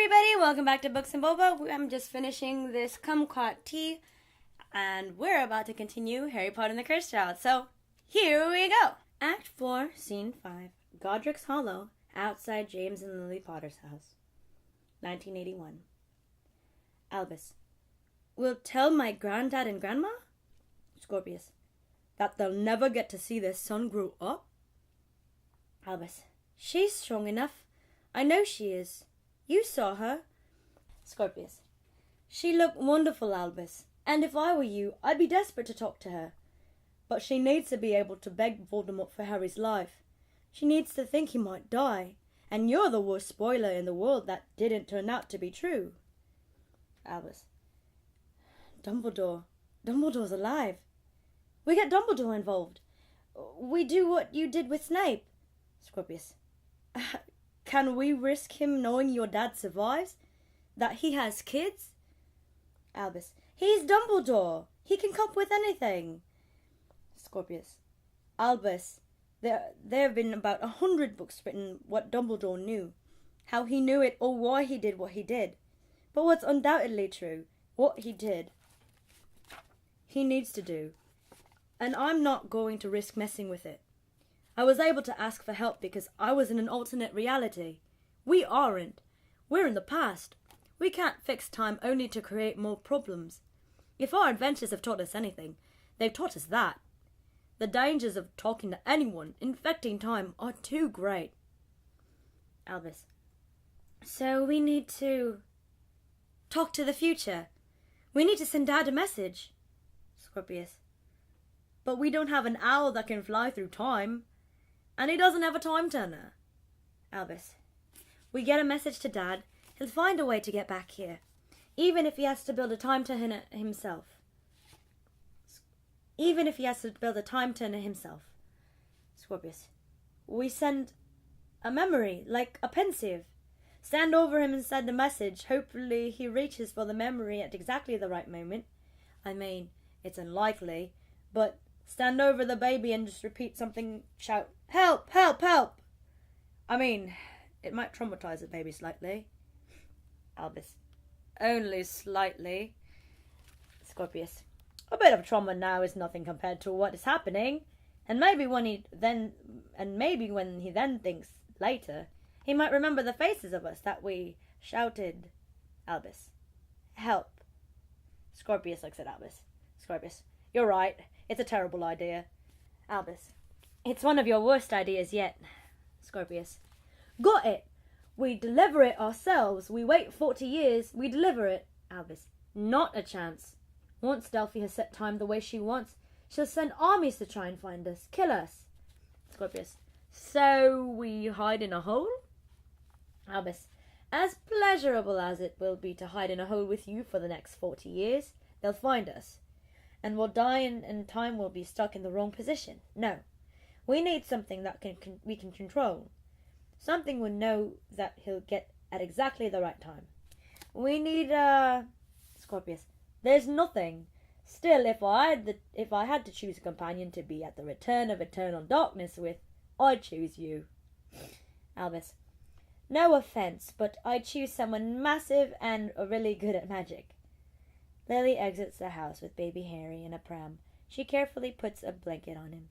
everybody, welcome back to Books and Boba. I'm just finishing this kumquat tea, and we're about to continue Harry Potter and the Cursed Child. So, here we go. Act 4, Scene 5, Godric's Hollow, outside James and Lily Potter's house. 1981. Albus. Will tell my granddad and grandma? Scorpius. That they'll never get to see their son grow up? Albus. She's strong enough. I know she is. You saw her. Scorpius. She looked wonderful, Albus, and if I were you, I'd be desperate to talk to her. But she needs to be able to beg Voldemort for Harry's life. She needs to think he might die, and you're the worst spoiler in the world that didn't turn out to be true. Albus. Dumbledore's alive. We get Dumbledore involved. We do what you did with Snape. Scorpius. Can we risk him knowing your dad survives? That he has kids? Albus. He's Dumbledore. He can cope with anything. Scorpius. Albus. There have been about 100 books written what Dumbledore knew. How he knew it or why he did what he did. But what's undoubtedly true, what he did, he needs to do. And I'm not going to risk messing with it. I was able to ask for help because I was in an alternate reality. We aren't. We're in the past. We can't fix time only to create more problems. If our adventures have taught us anything, they've taught us that. The dangers of talking to anyone, infecting time, are too great. Albus. So we need to talk to the future. We need to send Dad a message. Scorpius. But we don't have an owl that can fly through time. And he doesn't have a time turner. Albus. We get a message to Dad. He'll find a way to get back here. Even if he has to build a time turner himself. Scorpius. We send a memory, like a pensieve. Stand over him and send a message. Hopefully he reaches for the memory at exactly the right moment. I mean, it's unlikely, but stand over the baby and just repeat something, shout, "Help, help, help!" I mean, it might traumatize the baby slightly. Albus. Only slightly. Scorpius. A bit of trauma now is nothing compared to what is happening. And maybe when he then thinks later, he might remember the faces of us that we shouted. Albus. Help. Scorpius looks at Albus. Scorpius. You're right. It's a terrible idea. Albus. It's one of your worst ideas yet. Scorpius. Got it. We deliver it ourselves. We wait 40 years. We deliver it. Albus. Not a chance. Once Delphi has set time the way she wants, she'll send armies to try and find us. Kill us. Scorpius. So we hide in a hole? Albus. As pleasurable as it will be to hide in a hole with you for the next 40 years, they'll find us. And we'll die and time will be stuck in the wrong position. No. We need something that we can control. Something we know that he'll get at exactly the right time. We need Scorpius. There's nothing. Still, if I had to choose a companion to be at the return of eternal darkness with, I'd choose you. Albus. No offense, but I'd choose someone massive and really good at magic. Lily exits the house with baby Harry in a pram. She carefully puts a blanket on him.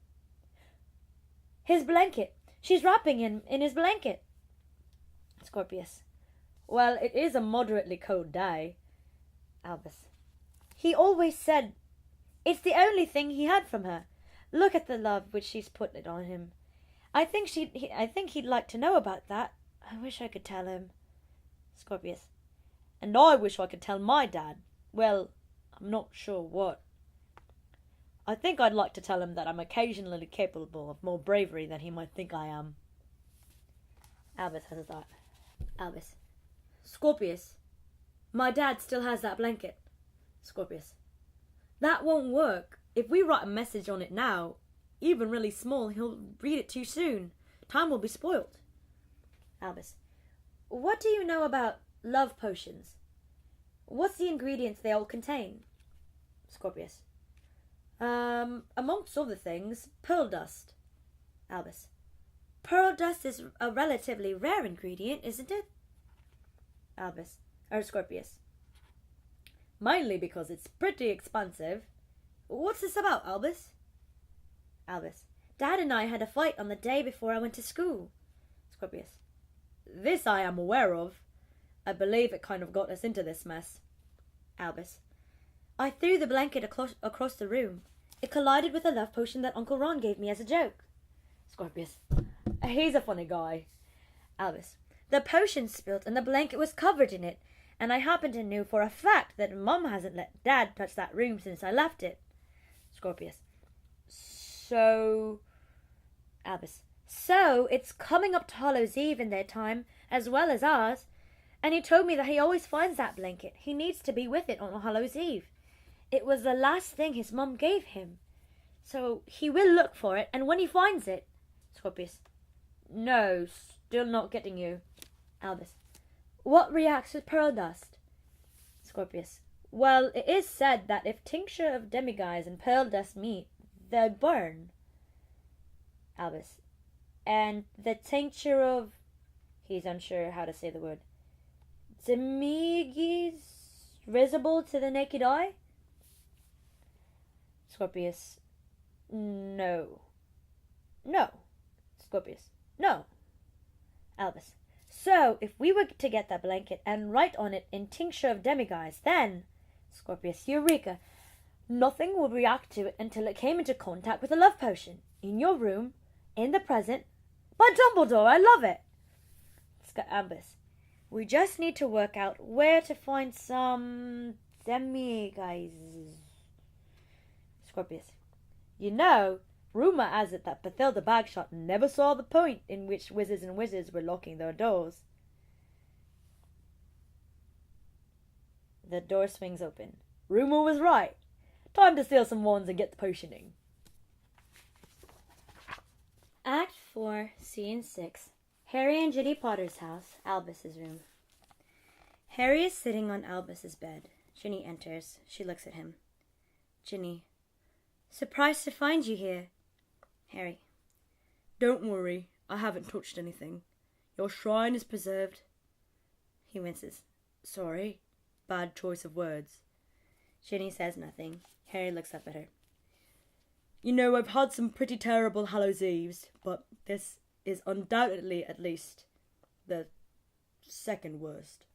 His blanket! She's wrapping him in his blanket! Scorpius. Well, it is a moderately cold day. Albus. He always said it's the only thing he had from her. Look at the love which she's put it on him. I think he'd like to know about that. I wish I could tell him. Scorpius. And I wish I could tell my dad. Well, I'm not sure what. I think I'd like to tell him that I'm occasionally capable of more bravery than he might think I am. Albus has a thought. Albus. Scorpius. My dad still has that blanket. Scorpius. That won't work. If we write a message on it now, even really small, he'll read it too soon. Time will be spoilt. Albus. What do you know about love potions? What's the ingredients they all contain? Scorpius. Amongst other things, pearl dust. Albus. Pearl dust is a relatively rare ingredient, isn't it? Albus. Or Scorpius. Mainly because it's pretty expensive. What's this about, Albus? Albus. Dad and I had a fight on the day before I went to school. Scorpius. This I am aware of. I believe it kind of got us into this mess. Albus. I threw the blanket across the room. It collided with a love potion that Uncle Ron gave me as a joke. Scorpius. He's a funny guy. Albus. The potion spilt and the blanket was covered in it, and I happen to know for a fact that Mum hasn't let Dad touch that room since I left it. Scorpius. So... Albus. So, it's coming up to Hallows Eve in their time, as well as ours, and he told me that he always finds that blanket. He needs to be with it on Hallows Eve. It was the last thing his mum gave him. So, he will look for it, and when he finds it... Scorpius. No, still not getting you. Albus. What reacts with pearl dust? Scorpius. Well, it is said that if tincture of demiguise and pearl dust meet, they'd burn. Albus. And the tincture of... He's unsure how to say the word. Demiguise visible to the naked eye? Scorpius. No. No. Scorpius. No. Albus. So, if we were to get that blanket and write on it in tincture of demiguise, then... Scorpius. Eureka! Nothing would react to it until it came into contact with a love potion. In your room, in the present. By Dumbledore, I love it! Albus. We just need to work out where to find some... demiguises. Scorpius. You know, rumour has it that Bathilda Bagshot never saw the point in which wizards and wizards were locking their doors. The door swings open. Rumour was right. Time to steal some wands and get the potioning. Act 4, Scene 6. Harry and Ginny Potter's house, Albus's room. Harry is sitting on Albus's bed. Ginny enters. She looks at him. Ginny. Surprised to find you here. Harry. Don't worry. I haven't touched anything. Your shrine is preserved. He winces. Sorry. Bad choice of words. Ginny says nothing. Harry looks up at her. You know, I've had some pretty terrible Hallows Eves, but this is undoubtedly, at least, the second worst.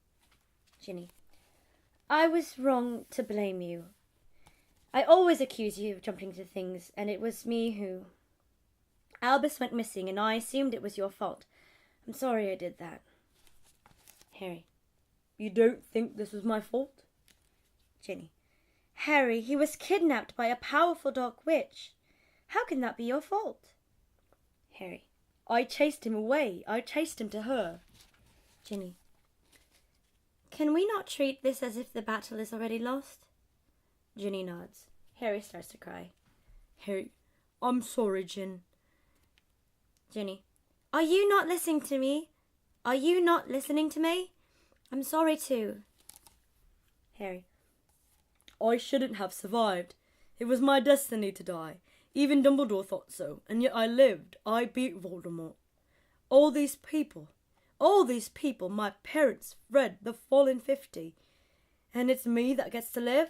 Ginny. I was wrong to blame you. I always accuse you of jumping to things, and it was me who... Albus went missing, and I assumed it was your fault. I'm sorry I did that. Harry. You don't think this was my fault? Ginny. Harry, he was kidnapped by a powerful dark witch. How can that be your fault? Harry. I chased him away. I chased him to her. Ginny. Can we not treat this as if the battle is already lost? Ginny nods. Harry starts to cry. Harry, I'm sorry, Gin. Ginny. Are you not listening to me? Are you not listening to me? I'm sorry too. Harry. I shouldn't have survived. It was my destiny to die. Even Dumbledore thought so, and yet I lived. I beat Voldemort. All these people, my parents, Fred, the Fallen 50, and it's me that gets to live?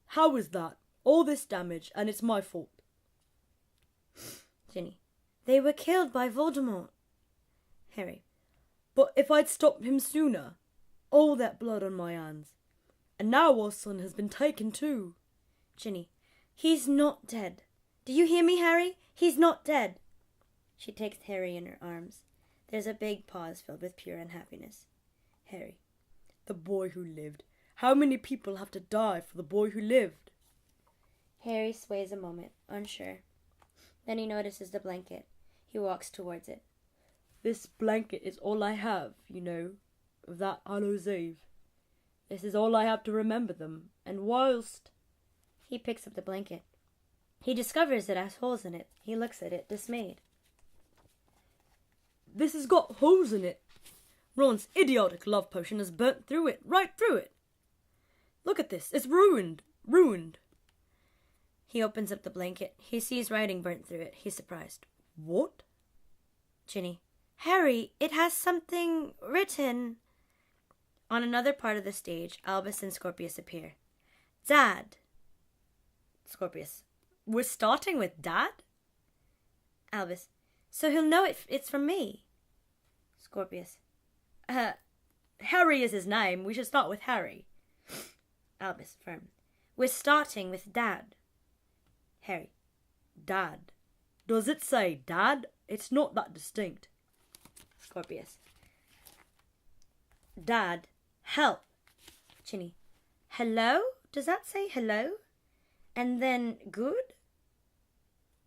How is that? All this damage, and it's my fault. Ginny. They were killed by Voldemort. Harry. But if I'd stopped him sooner, all that blood on my hands. And now our son has been taken too. Ginny. He's not dead. Do you hear me, Harry? He's not dead. She takes Harry in her arms. There's a big pause filled with pure unhappiness. Harry. The boy who lived. How many people have to die for the boy who lived? Harry sways a moment, unsure. Then he notices the blanket. He walks towards it. This blanket is all I have, you know, of that Hallows Eve. This is all I have to remember them, and whilst... He picks up the blanket. He discovers it has holes in it. He looks at it, dismayed. This has got holes in it. Ron's idiotic love potion has burnt through it, right through it. Look at this, it's ruined, ruined. He opens up the blanket. He sees writing burnt through it. He's surprised. What? Ginny. Harry, it has something written. On another part of the stage, Albus and Scorpius appear. Dad. Scorpius. We're starting with Dad? Albus. So he'll know it's from me. Scorpius. Harry is his name. We should start with Harry. Albus, firm. We're starting with Dad. Harry. Dad. Does it say Dad? It's not that distinct. Scorpius. Dad. Help. Ginny. Hello? Does that say hello? And then good?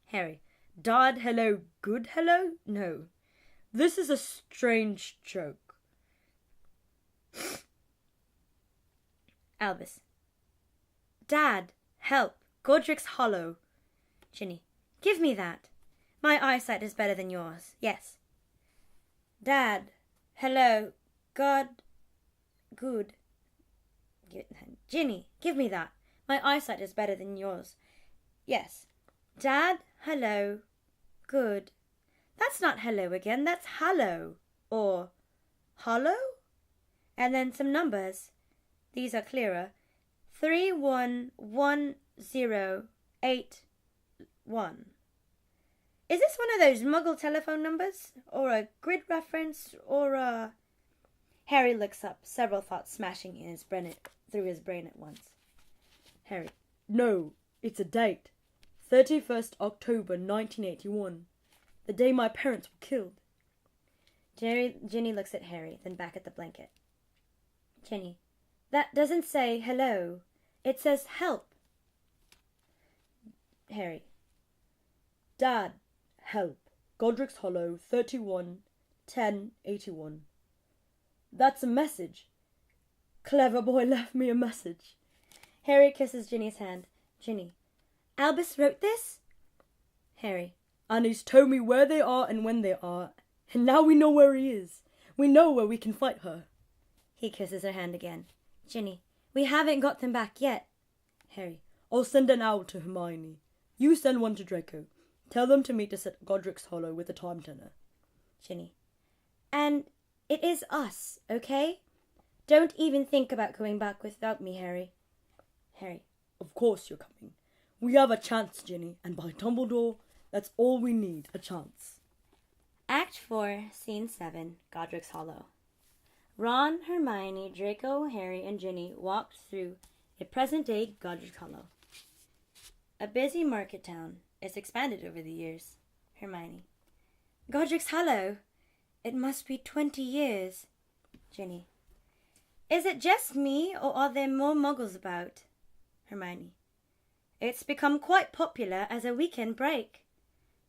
Harry. Dad, hello, good hello? No. This is a strange joke. Albus. Dad, help. Godric's Hollow. Ginny. Give me that. My eyesight is better than yours. Yes. Dad, hello. God, good. Ginny, give me that. My eyesight is better than yours. Yes. Dad, hello. Good. That's not hello again. That's hallow. Or hollow? And then some numbers. These are clearer. 31108. Is this one of those Muggle telephone numbers? Or a grid reference? Or a... Harry looks up, several thoughts smashing in through his brain at once. Harry. No, it's a date. 31st October 1981. The day my parents were killed. Ginny looks at Harry, then back at the blanket. Ginny. That doesn't say hello. It says help. Harry. Dad, help. Godric's Hollow, 31-10-81. That's a message. Clever boy left me a message. Harry kisses Ginny's hand. Ginny. Albus wrote this? Harry. And he's told me where they are and when they are. And now we know where he is. We know where we can fight her. He kisses her hand again. Ginny. We haven't got them back yet. Harry. I'll send an owl to Hermione. You send one to Draco. Tell them to meet us at Godric's Hollow with a time turner. Ginny. And it is us, okay? Don't even think about going back without me, Harry. Harry. Of course you're coming. We have a chance, Ginny, and by Dumbledore, that's all we need, a chance. Act 4, Scene 7, Godric's Hollow. Ron, Hermione, Draco, Harry, and Ginny walked through a present-day Godric's Hollow. A busy market town. It's expanded over the years. Hermione. Godric's Hollow. It must be 20 years. Ginny. Is it just me, or are there more muggles about? Hermione. It's become quite popular as a weekend break.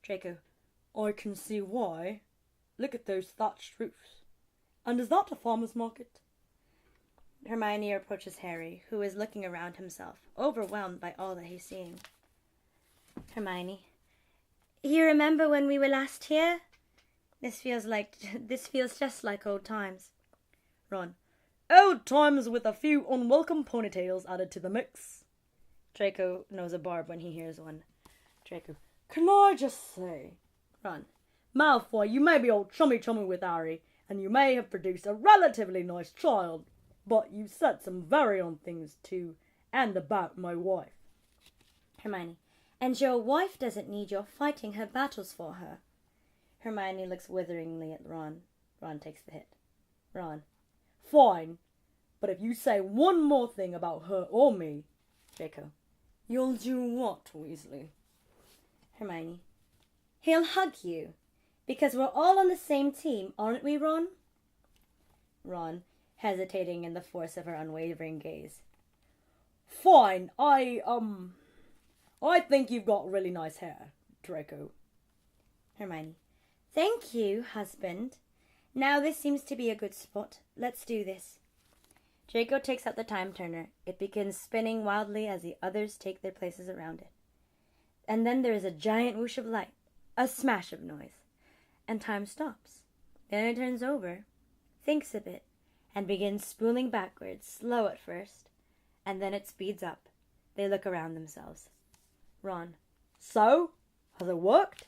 Draco. I can see why. Look at those thatched roofs. And is that a farmer's market? Hermione approaches Harry, who is looking around himself, overwhelmed by all that he's seeing. Hermione. You remember when we were last here? This feels just like old times. Ron. Old times with a few unwelcome ponytails added to the mix. Draco knows a barb when he hears one. Draco. Can I just say? Ron. Malfoy, you may be old chummy with Harry, and you may have produced a relatively nice child, but you said some very odd things to and about my wife. Hermione. And your wife doesn't need your fighting her battles for her. Hermione looks witheringly at Ron. Ron takes the hit. Ron. Fine, but if you say one more thing about her or me... Draco. You'll do what, Weasley? Hermione. He'll hug you, because we're all on the same team, aren't we, Ron? Ron, hesitating in the force of her unwavering gaze. Fine, I think you've got really nice hair, Draco. Hermione. Thank you, husband. Now this seems to be a good spot. Let's do this. Draco takes out the time turner. It begins spinning wildly as the others take their places around it. And then there is a giant whoosh of light, a smash of noise, and time stops. Then it turns over, thinks a bit, and begins spooling backwards, slow at first, and then it speeds up. They look around themselves. Ron. So? Has it worked?